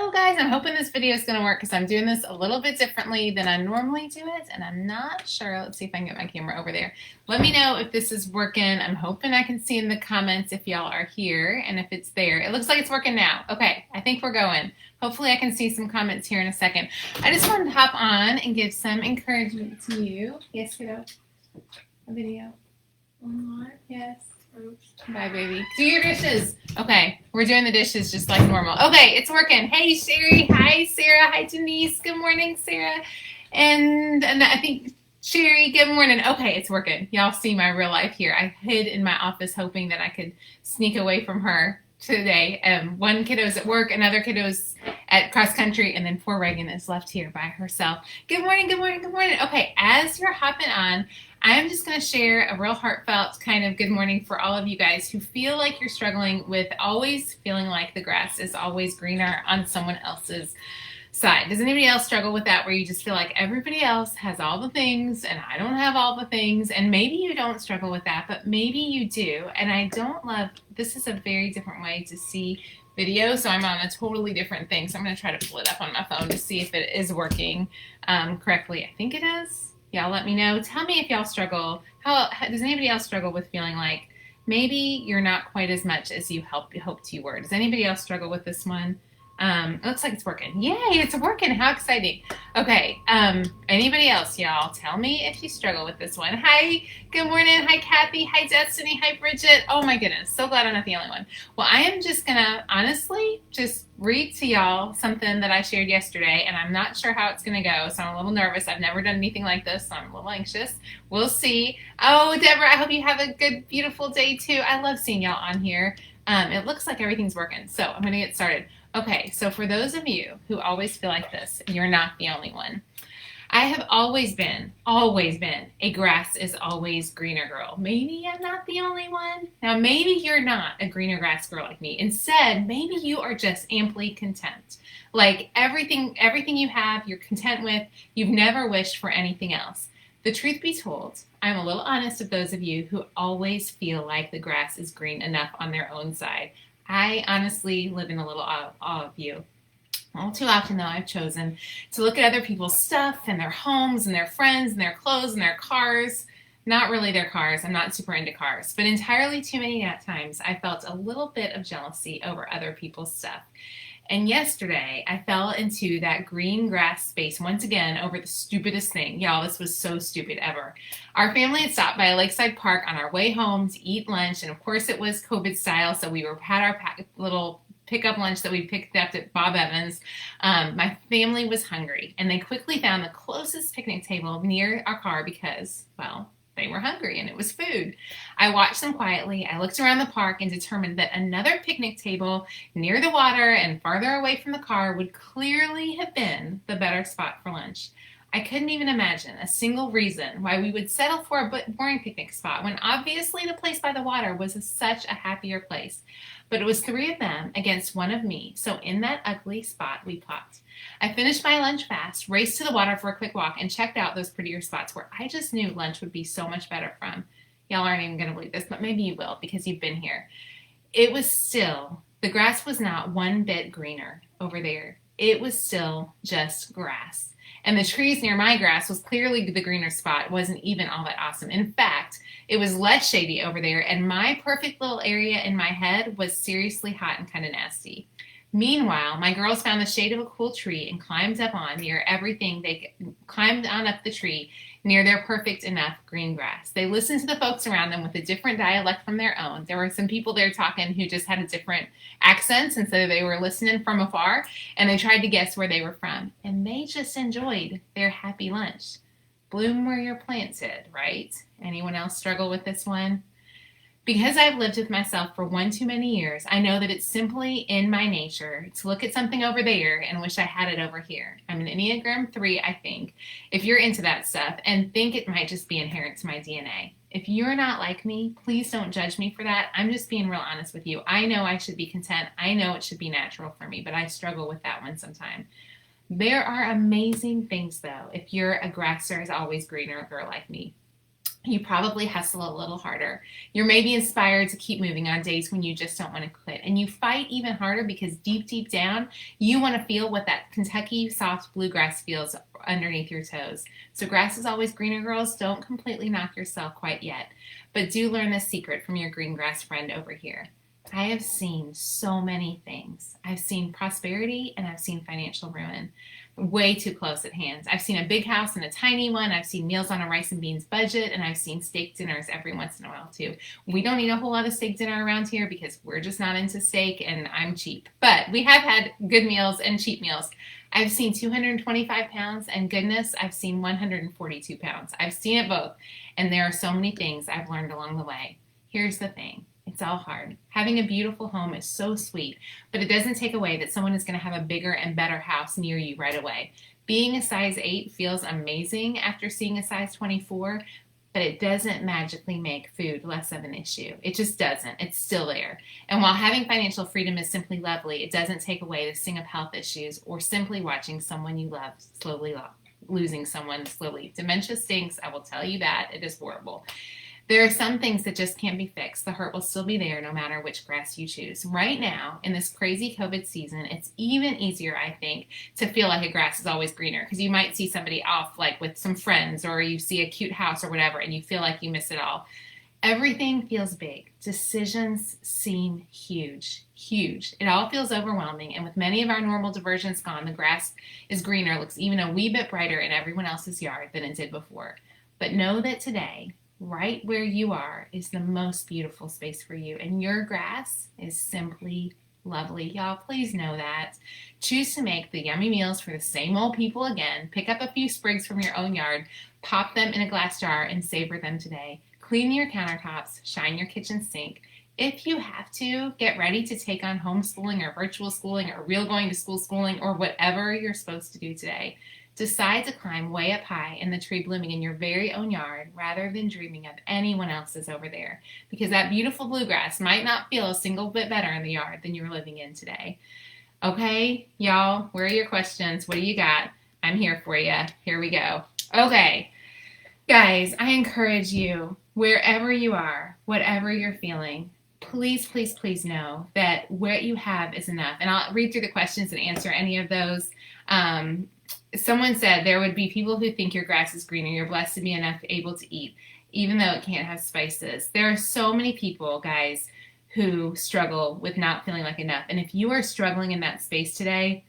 Hello guys, I'm hoping this video is going to work because I'm doing this a little bit differently than I normally do it, and I'm not sure. Let's see if I can get my camera over there. Let me know if this is working. I'm hoping I can see in the comments if y'all are here and if it's there. It looks like it's working now. Okay, I think we're going. Hopefully I can see some comments here in a second. I just wanted to hop on and give some encouragement to you. Yes, kiddo? A video. One more. Yes. Bye, baby. Do your dishes. Okay, we're doing the dishes just like normal. Okay, it's working. Hey, Sherry. Hi, Sarah. Hi, Denise. Good morning, Sarah. And I think Sherry, good morning. Okay, it's working. Y'all see my real life here. I hid in my office hoping that I could sneak away from her today. One kiddo's at work, another kiddo's at cross country, and then poor Reagan is left here by herself. Good morning, good morning, good morning. Okay, as you're hopping on, I'm just going to share a real heartfelt kind of good morning for all of you guys who feel like you're struggling with always feeling like the grass is always greener on someone else's side. Does anybody else struggle with that, where you just feel like everybody else has all the things and I don't have all the things? And maybe you don't struggle with that, but maybe you do. And I don't love, this is a very different way to see video, so I'm on a totally different thing. So I'm going to try to pull it up on my phone to see if it is working correctly. I think it is. Y'all let me know. Tell me if y'all struggle. How does anybody else struggle with feeling like maybe you're not quite as much as you hoped you were? Does anybody else struggle with this one? It looks like it's working. Yay, it's working. How exciting. Okay, anybody else, y'all? Tell me if you struggle with this one. Hi, good morning. Hi, Kathy. Hi, Destiny. Hi, Bridget. Oh my goodness, so glad I'm not the only one. Well, I am just gonna honestly just read to y'all something that I shared yesterday, and I'm not sure how it's gonna go, so I'm a little nervous. I've never done anything like this, so I'm a little anxious. We'll see. Oh, Deborah, I hope you have a good, beautiful day too. I love seeing y'all on here. It looks like everything's working, so I'm gonna get started. Okay, so for those of you who always feel like this, you're not the only one. I have always been a grass is always greener girl. Maybe I'm not the only one. Now, maybe you're not a greener grass girl like me. Instead, maybe you are just amply content. Like everything you have, you're content with. You've never wished for anything else. The truth be told, I'm a little honest with those of you who always feel like the grass is green enough on their own side. I honestly live in a little awe of you. All too often, though, I've chosen to look at other people's stuff and their homes and their friends and their clothes and their cars. Not really their cars. I'm not super into cars. But entirely too many times, I felt a little bit of jealousy over other people's stuff. And yesterday, I fell into that green grass space once again over the stupidest thing. Y'all, this was so stupid ever. Our family had stopped by a lakeside park on our way home to eat lunch. And of course, it was COVID style. So we had our little pickup lunch that we picked up at Bob Evans. My family was hungry. And they quickly found the closest picnic table near our car because, well, they were hungry and it was food. I watched them quietly. I looked around the park and determined that another picnic table near the water and farther away from the car would clearly have been the better spot for lunch. I couldn't even imagine a single reason why we would settle for a boring picnic spot when obviously the place by the water was such a happier place. But it was 3 of them against 1 of me, so in that ugly spot we plopped. I finished my lunch fast, raced to the water for a quick walk, and checked out those prettier spots where I just knew lunch would be so much better from. Y'all aren't even going to believe this, but maybe you will because you've been here. It was still, the grass was not one bit greener over there. It was still just grass. And the trees near my grass was clearly the greener spot. It wasn't even all that awesome. In fact, it was less shady over there, and my perfect little area in my head was seriously hot and kind of nasty. Meanwhile, my girls found the shade of a cool tree and climbed up on up the tree near their perfect enough green grass. They listened to the folks around them with a different dialect from their own. There were some people there talking who just had a different accent, and so they were listening from afar, and they tried to guess where they were from. And they just enjoyed their happy lunch. Bloom where you're planted, right? Anyone else struggle with this one? Because I've lived with myself for one too many years, I know that it's simply in my nature to look at something over there and wish I had it over here. I'm an Enneagram 3, I think, if you're into that stuff, and think it might just be inherent to my DNA. If you're not like me, please don't judge me for that. I'm just being real honest with you. I know I should be content. I know it should be natural for me, but I struggle with that one sometimes. There are amazing things, though, if you're a grasser is always greener girl like me. You probably hustle a little harder. You're maybe inspired to keep moving on days when you just don't want to quit. And you fight even harder because deep, deep down, you want to feel what that Kentucky soft bluegrass feels underneath your toes. So grass is always greener, girls. Don't completely knock yourself quite yet. But do learn this secret from your green grass friend over here. I have seen so many things. I've seen prosperity and I've seen financial ruin way too close at hand. I've seen a big house and a tiny one. I've seen meals on a rice and beans budget, and I've seen steak dinners every once in a while too. We don't eat a whole lot of steak dinner around here because we're just not into steak and I'm cheap. But we have had good meals and cheap meals. I've seen 225 pounds, and goodness, I've seen 142 pounds. I've seen it both, and there are so many things I've learned along the way. Here's the thing. It's all hard. Having a beautiful home is so sweet, but it doesn't take away that someone is going to have a bigger and better house near you right away. Being a size 8 feels amazing after seeing a size 24, but it doesn't magically make food less of an issue. It just doesn't. It's still there. And while having financial freedom is simply lovely, it doesn't take away the sting of health issues or simply watching someone you love slowly losing someone slowly. Dementia stinks. I will tell you that. It is horrible. There are some things that just can't be fixed. The hurt will still be there no matter which grass you choose. Right now, in this crazy COVID season, it's even easier, I think, to feel like a grass is always greener because you might see somebody off like with some friends or you see a cute house or whatever and you feel like you miss it all. Everything feels big. Decisions seem huge, huge. It all feels overwhelming, and with many of our normal diversions gone, the grass is greener, looks even a wee bit brighter in everyone else's yard than it did before. But know that today, right where you are is the most beautiful space for you, and your grass is simply lovely. Y'all, please know that. Choose to make the yummy meals for the same old people again. Pick up a few sprigs from your own yard, pop them in a glass jar, and savor them today. Clean your countertops, shine your kitchen sink. If you have to, get ready to take on homeschooling or virtual schooling or real going to school schooling or whatever you're supposed to do today. Decide to climb way up high in the tree blooming in your very own yard rather than dreaming of anyone else's over there, because that beautiful bluegrass might not feel a single bit better in the yard than you're living in today. Okay, y'all, where are your questions? What do you got? I'm here for you. Here we go. Okay, guys, I encourage you, wherever you are, whatever you're feeling, please, please, please know that what you have is enough. And I'll read through the questions and answer any of those. Someone said there would be people who think your grass is greener. You're blessed to be able to eat, even though it can't have spices. There are so many people, guys, who struggle with not feeling like enough. And if you are struggling in that space today,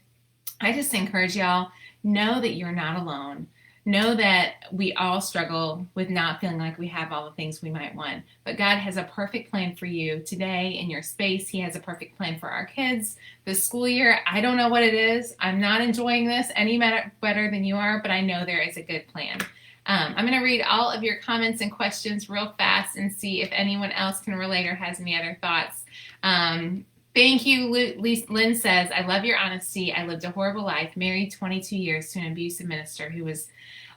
I just encourage y'all, know that you're not alone. Know that we all struggle with not feeling like we have all the things we might want. But God has a perfect plan for you today in your space. He has a perfect plan for our kids. This school year, I don't know what it is. I'm not enjoying this any better than you are, but I know there is a good plan. I'm going to read all of your comments and questions real fast and see if anyone else can relate or has any other thoughts. Thank you, Lynn says, I love your honesty. I lived a horrible life, married 22 years to an abusive minister who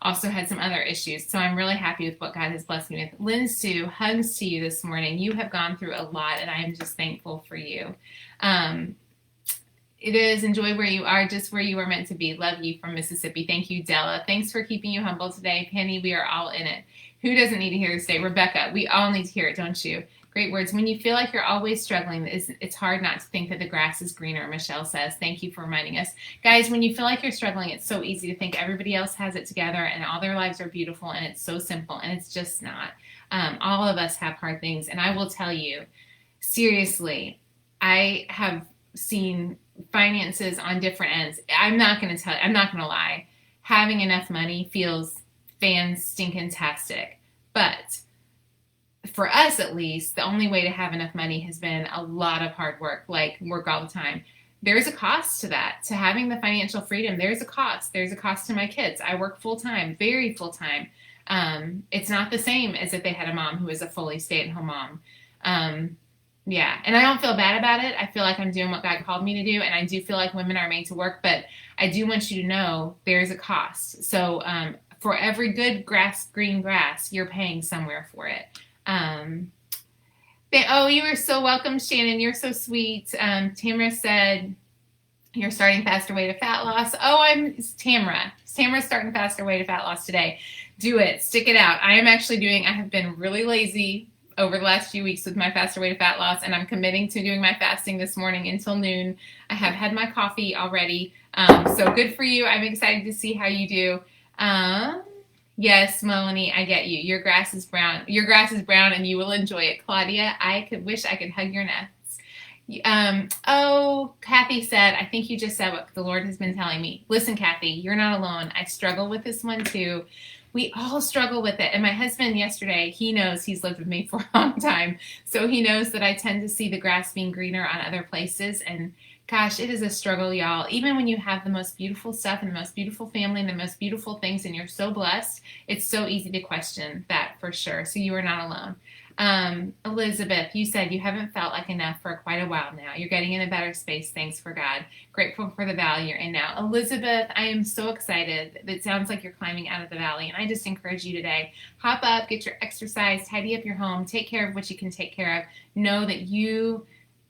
also had some other issues. So I'm really happy with what God has blessed me with. Lynn Sue, hugs to you this morning. You have gone through a lot, and I am just thankful for you. It is enjoy where you are, just where you are meant to be. Love you from Mississippi. Thank you, Della. Thanks for keeping you humble today. Penny, we are all in it. Who doesn't need to hear this today? Rebecca, we all need to hear it, don't you? Great words. When you feel like you're always struggling, it's hard not to think that the grass is greener, Michelle says. Thank you for reminding us. Guys, when you feel like you're struggling, it's so easy to think everybody else has it together and all their lives are beautiful, and it's so simple, and it's just not. All of us have hard things, and I will tell you, seriously, I have seen finances on different ends. I'm not going to lie. Having enough money feels fan-stinkin-tastic, but for us, at least, the only way to have enough money has been a lot of hard work, like work all the time. There's a cost to that, to having the financial freedom. There's a cost. There's a cost to my kids. I work full-time, very full-time. It's not the same as if they had a mom who is a fully stay-at-home mom. Yeah, and I don't feel bad about it. I feel like I'm doing what God called me to do, and I do feel like women are made to work, but I do want you to know there's a cost. So for every good green grass, you're paying somewhere for it. You are so welcome, Shannon. You're so sweet. Tamara said, you're starting faster way to fat loss. Oh, I'm Tamara. Tamara's starting faster way to fat loss today. Do it. Stick it out. I have been really lazy over the last few weeks with my faster way to fat loss, and I'm committing to doing my fasting this morning until noon. I have had my coffee already. So good for you. I'm excited to see how you do. Yes, Melanie, I get you. Your grass is brown. Your grass is brown and you will enjoy it. Claudia, I wish I could hug your nuts. Kathy said, I think you just said what the Lord has been telling me. Listen, Kathy, you're not alone. I struggle with this one too. We all struggle with it. And my husband yesterday, he knows, he's lived with me for a long time. So he knows that I tend to see the grass being greener on other places. And gosh, it is a struggle, y'all. Even when you have the most beautiful stuff and the most beautiful family and the most beautiful things and you're so blessed, it's so easy to question that for sure. So you are not alone. Elizabeth, you said you haven't felt like enough for quite a while now. You're getting in a better space. Thanks for God. Grateful for the valley you're in now. Elizabeth, I am so excited. It sounds like you're climbing out of the valley. And I just encourage you today, hop up, get your exercise, tidy up your home, take care of what you can take care of. Know that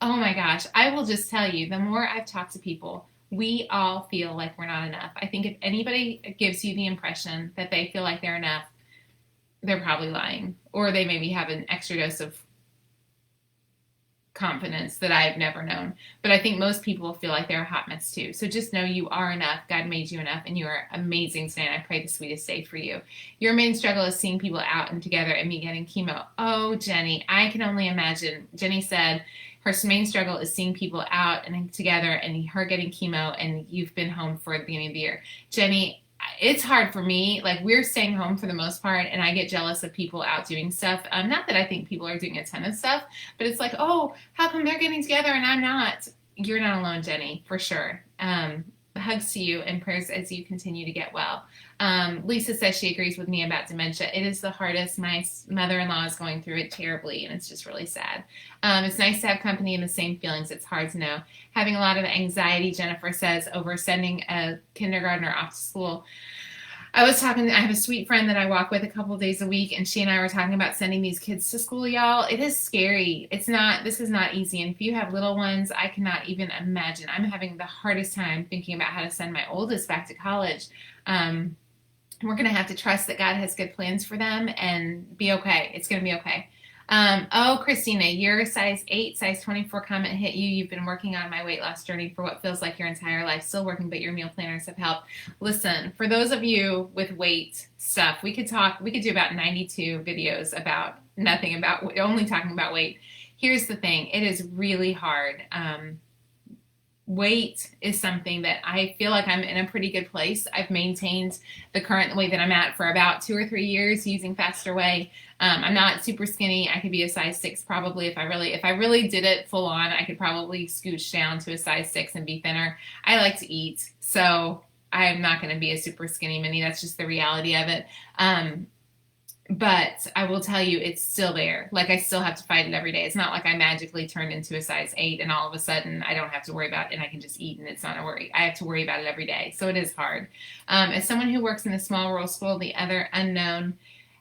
oh my gosh, I will just tell you, the more I've talked to people, we all feel like we're not enough. I think if anybody gives you the impression that they feel like they're enough, they're probably lying, or they maybe have an extra dose of confidence that I've never known. But I think most people feel like they're a hot mess too. So just know you are enough. God made you enough, and you are amazing today. And I pray the sweetest day for you. Your main struggle is seeing people out and together and me getting chemo. Oh, Jenny, I can only imagine. Jenny said her main struggle is seeing people out and together and her getting chemo, and you've been home for the beginning of the year. Jenny, it's hard for me. Like, we're staying home for the most part, and I get jealous of people out doing stuff. Not that I think people are doing a ton of stuff, but it's like, oh, how come they're getting together and I'm not? You're not alone, Jenny, for sure. Hugs to you and prayers as you continue to get well. Lisa says she agrees with me about dementia. It is the hardest. My mother-in-law is going through it terribly, and it's just really sad. It's nice to have company and the same feelings. It's hard to know. Having a lot of anxiety, Jennifer says, over sending a kindergartner off to school. I have a sweet friend that I walk with a couple days a week, and she and I were talking about sending these kids to school, y'all. It is scary. This is not easy. And if you have little ones, I cannot even imagine. I'm having the hardest time thinking about how to send my oldest back to college. We're going to have to trust that God has good plans for them and be okay. It's going to be okay. Christina, your size 8, size 24 comment hit you. You've been working on my weight loss journey for what feels like your entire life. Still working, but your meal planners have helped. Listen, for those of you with weight stuff, we could do about 92 videos about only talking about weight. Here's the thing. It is really hard. Weight is something that I feel like I'm in a pretty good place. I've maintained the current weight that I'm at for about 2 or 3 years using Faster Way. I'm not super skinny. I could be a size 6 probably if I really did it full on. I could probably scooch down to a size 6 and be thinner. I like to eat, so I'm not going to be a super skinny mini. That's just the reality of it. But I will tell you, it's still there. Like, I still have to fight it every day. It's not like I magically turned into a size 8 and all of a sudden I don't have to worry about it and I can just eat and it's not a worry. I have to worry about it every day. So it is hard. As someone who works in a small rural school, the other unknown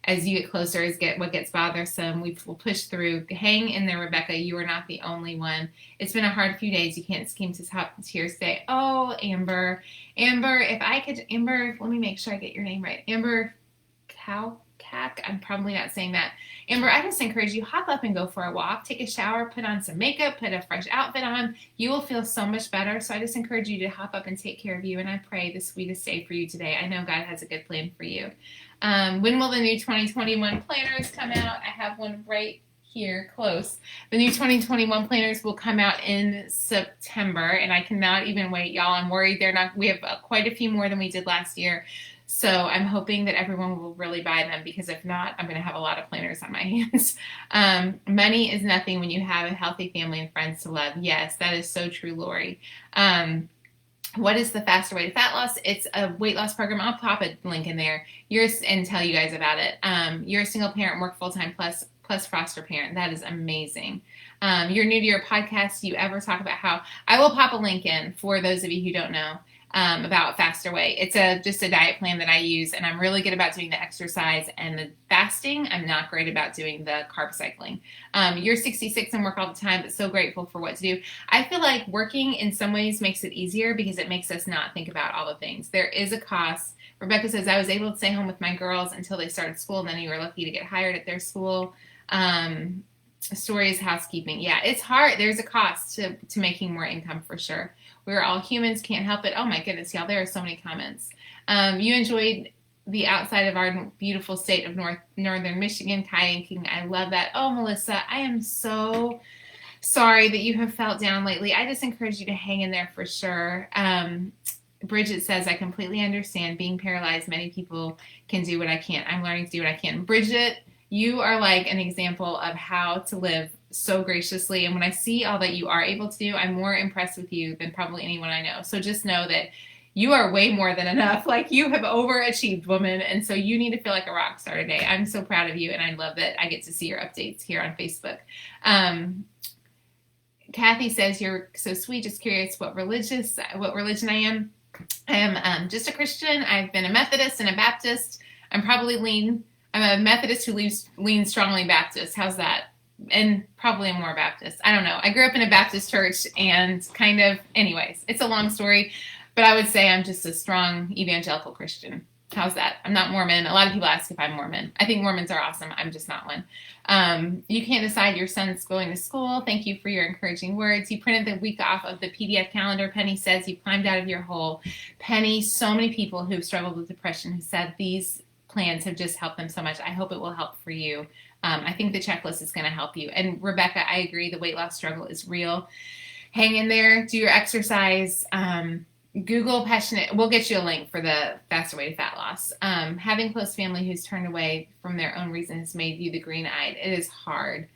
as you get closer is what gets bothersome. We will push through. Hang in there, Rebecca. You are not the only one. It's been a hard few days. You can't seem to stop the tears today. Oh, Amber, let me make sure I get your name right. Amber I'm probably not saying that. Amber, I just encourage you, hop up and go for a walk, take a shower, put on some makeup, put a fresh outfit on. You will feel so much better. So I just encourage you to hop up and take care of you. And I pray the sweetest day for you today. I know God has a good plan for you. When will the new 2021 planners come out? I have one right here close. The new 2021 planners will come out in September, and I cannot even wait, y'all. I'm worried we have quite a few more than we did last year. So I'm hoping that everyone will really buy them, because if not, I'm going to have a lot of planners on my hands. Money is nothing when you have a healthy family and friends to love. Yes, that is so true, Lori. What is the Faster Way to Fat Loss? It's a weight loss program. I'll pop a link in there and tell you guys about it. You're a single parent, work full-time plus foster parent. That is amazing. You're new to your podcast. Do you ever talk about how... I will pop a link in for those of you who don't know. about Faster Way. It's just a diet plan that I use, and I'm really good about doing the exercise and the fasting. I'm not great about doing the carb cycling. You're 66 and work all the time, but so grateful for what to do. I feel like working in some ways makes it easier because it makes us not think about all the things. There is a cost. Rebecca says, I was able to stay home with my girls until they started school, and then you were lucky to get hired at their school. Story is housekeeping. Yeah, it's hard. There's a cost to making more income for sure. We're all humans, can't help it. Oh my goodness, y'all, there are so many comments. You enjoyed the outside of our beautiful state of northern Michigan kayaking. I love that. Oh, Melissa, I am so sorry that you have felt down lately. I just encourage you to hang in there for sure. Bridget says, I completely understand being paralyzed. Many people can do what I can't. I'm learning to do what I can. Bridget, you are like an example of how to live so graciously. And when I see all that you are able to do, I'm more impressed with you than probably anyone I know. So just know that you are way more than enough. Like, you have overachieved, woman. And so you need to feel like a rock star today. I'm so proud of you. And I love that I get to see your updates here on Facebook. Kathy says, you're so sweet. Just curious what religion I am. I am just a Christian. I've been a Methodist and a Baptist. I'm a Methodist who leans strongly Baptist. How's that? And probably a more Baptist. I don't know. I grew up in a Baptist church and anyways, it's a long story, but I would say I'm just a strong evangelical Christian. How's that? I'm not Mormon. A lot of people ask if I'm Mormon. I think Mormons are awesome. I'm just not one. You can't decide your son's going to school. Thank you for your encouraging words. You printed the week off of the PDF calendar. Penny says you climbed out of your hole. Penny, so many people who've struggled with depression who said these plans have just helped them so much. I hope it will help for you. I think the checklist is going to help you. And Rebecca, I agree. The weight loss struggle is real. Hang in there. Do your exercise. Google passionate. We'll get you a link for the Faster Way to Fat Loss. Having close family who's turned away from their own reason has made you the green-eyed. It is hard.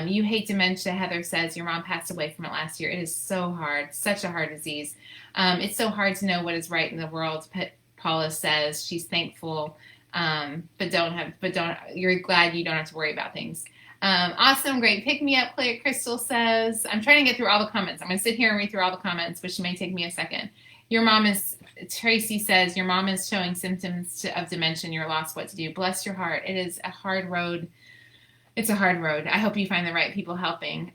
You hate dementia. Heather says your mom passed away from it last year. It is so hard. Such a hard disease. It's so hard to know what is right in the world. Paula says she's thankful. You're glad you don't have to worry about things. Awesome, great pick me up, Claire Crystal says. I'm trying to get through all the comments. I'm going to sit here and read through all the comments, which may take me a second. Tracy says, your mom is showing symptoms of dementia. You're lost what to do. Bless your heart. It is a hard road. It's a hard road. I hope you find the right people helping.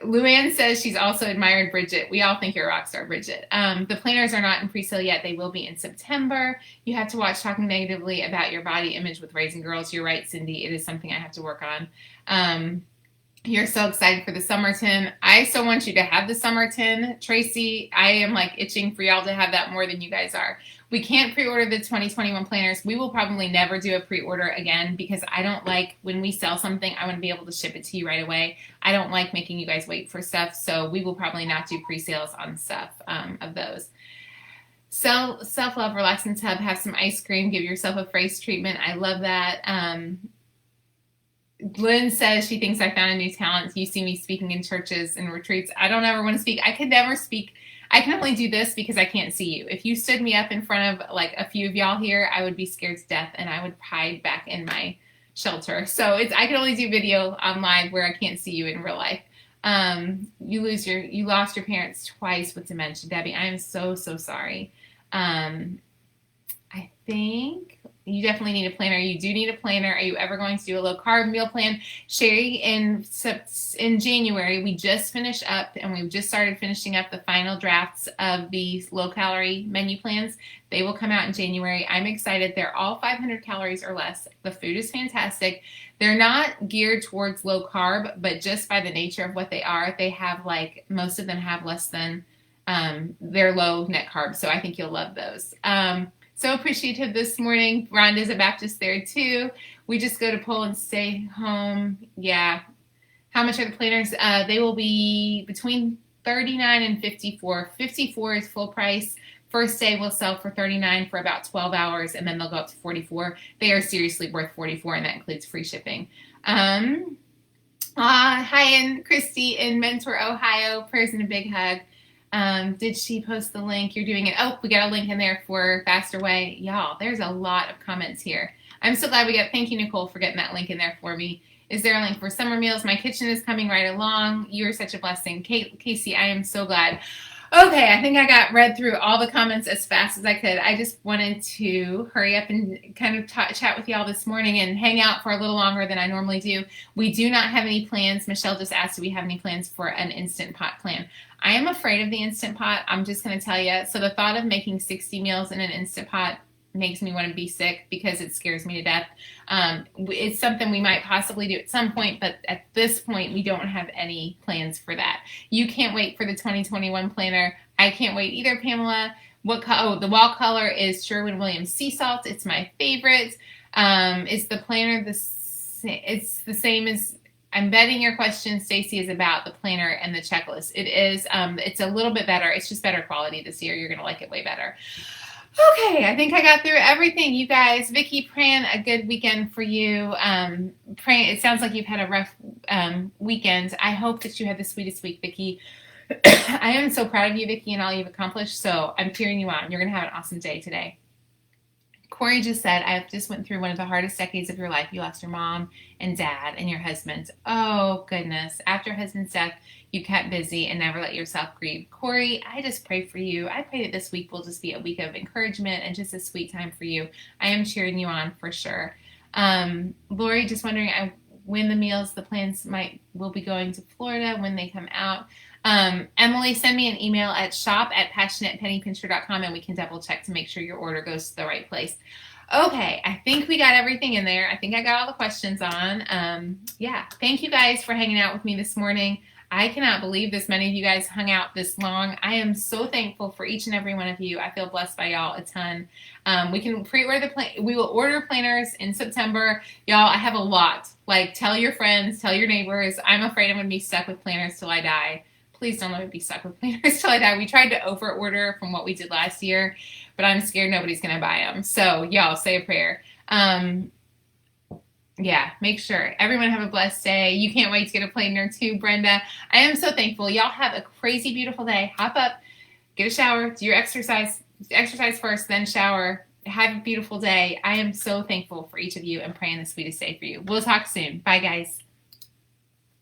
Luann says she's also admired Bridget. We all think you're a rock star, Bridget. The planners are not in pre-sale yet. They will be in September. You have to watch Talking Negatively About Your Body Image with Raising Girls. You're right, Cindy. It is something I have to work on. You're so excited for the Summerton. I so want you to have the Summerton. Tracy, I am like itching for y'all to have that more than you guys are. We can't pre-order the 2021 planners. We will probably never do a pre-order again because I don't like when we sell something, I want to be able to ship it to you right away. I don't like making you guys wait for stuff, so we will probably not do pre-sales on stuff of those. Self-love, relax in tub, have some ice cream, give yourself a face treatment. I love that. Lynn says she thinks I found a new talent. You see me speaking in churches and retreats. I don't ever want to speak. I could never speak. I can only do this because I can't see you. If you stood me up in front of like a few of y'all here, I would be scared to death and I would hide back in my shelter. So I can only do video online where I can't see you in real life. You lost your parents twice with dementia, Debbie. I am so, so sorry. I think you definitely need a planner. You do need a planner. Are you ever going to do a low carb meal plan? Sherry, in January, we just finished up and we've just started finishing up the final drafts of these low calorie menu plans. They will come out in January. I'm excited. They're all 500 calories or less. The food is fantastic. They're not geared towards low carb, but just by the nature of what they are, they have most of them have less than they're low net carbs. So I think you'll love those. So appreciative this morning. Rhonda's a Baptist there too. We just go to Poll and stay home. Yeah. How much are the planners? They will be between $39 and $54. $54 is full price. First day will sell for $39 for about 12 hours, and then they'll go up to $44. They are seriously worth $44, and that includes free shipping. Hi, and Christy in Mentor, Ohio. Prayers and a big hug. Did she post the link? You're doing it. Oh, we got a link in there for Faster Way. Y'all, there's a lot of comments here. I'm so glad we got, thank you, Nicole, for getting that link in there for me. Is there a link for summer meals? My kitchen is coming right along. You're such a blessing. Casey, I am so glad. Okay, I think I got read through all the comments as fast as I could. I just wanted to hurry up and kind of chat with y'all this morning and hang out for a little longer than I normally do. We do not have any plans. Michelle just asked, do we have any plans for an Instant Pot plan? I am afraid of the Instant Pot. I'm just going to tell you. So the thought of making 60 meals in an Instant Pot makes me want to be sick because it scares me to death. It's something we might possibly do at some point, but at this point, we don't have any plans for that. You can't wait for the 2021 planner. I can't wait either, Pamela. The wall color is Sherwin-Williams Sea Salt. It's my favorite. Is the planner it's the same as, I'm betting your question, Stacy, is about the planner and the checklist. It is. It's a little bit better. It's just better quality this year. You're going to like it way better. Okay, I think I got through everything, you guys. Vicki, praying a good weekend for you. Praying. It sounds like you've had a rough weekend. I hope that you had the sweetest week, Vicki. I am so proud of you, Vicki, and all you've accomplished. So I'm cheering you on. You're gonna have an awesome day today. Corey just said, I just went through one of the hardest decades of your life. You lost your mom and dad and your husband. Oh, goodness. After husband's death, you kept busy and never let yourself grieve. Corey, I just pray for you. I pray that this week will just be a week of encouragement and just a sweet time for you. I am cheering you on for sure. Lori, just wondering when the plans will be going to Florida, when they come out. Emily, send me an email at shop@passionatepennypincher.com and we can double check to make sure your order goes to the right place. Okay, I think we got everything in there. I think I got all the questions on. Yeah, thank you guys for hanging out with me this morning. I cannot believe this many of you guys hung out this long. I am so thankful for each and every one of you. I feel blessed by y'all a ton. We can pre-order we will order planners in September. Y'all, I have a lot. Like, tell your friends, tell your neighbors. I'm afraid I'm going to be stuck with planners till I die. Please don't let me be stuck with planners till I die. We tried to over-order from what we did last year, but I'm scared nobody's going to buy them. So, y'all, say a prayer. Yeah, make sure. Everyone have a blessed day. You can't wait to get a planner too, Brenda. I am so thankful. Y'all have a crazy, beautiful day. Hop up, get a shower, do your exercise. Exercise first, then shower. Have a beautiful day. I am so thankful for each of you and praying the sweetest day for you. We'll talk soon. Bye, guys.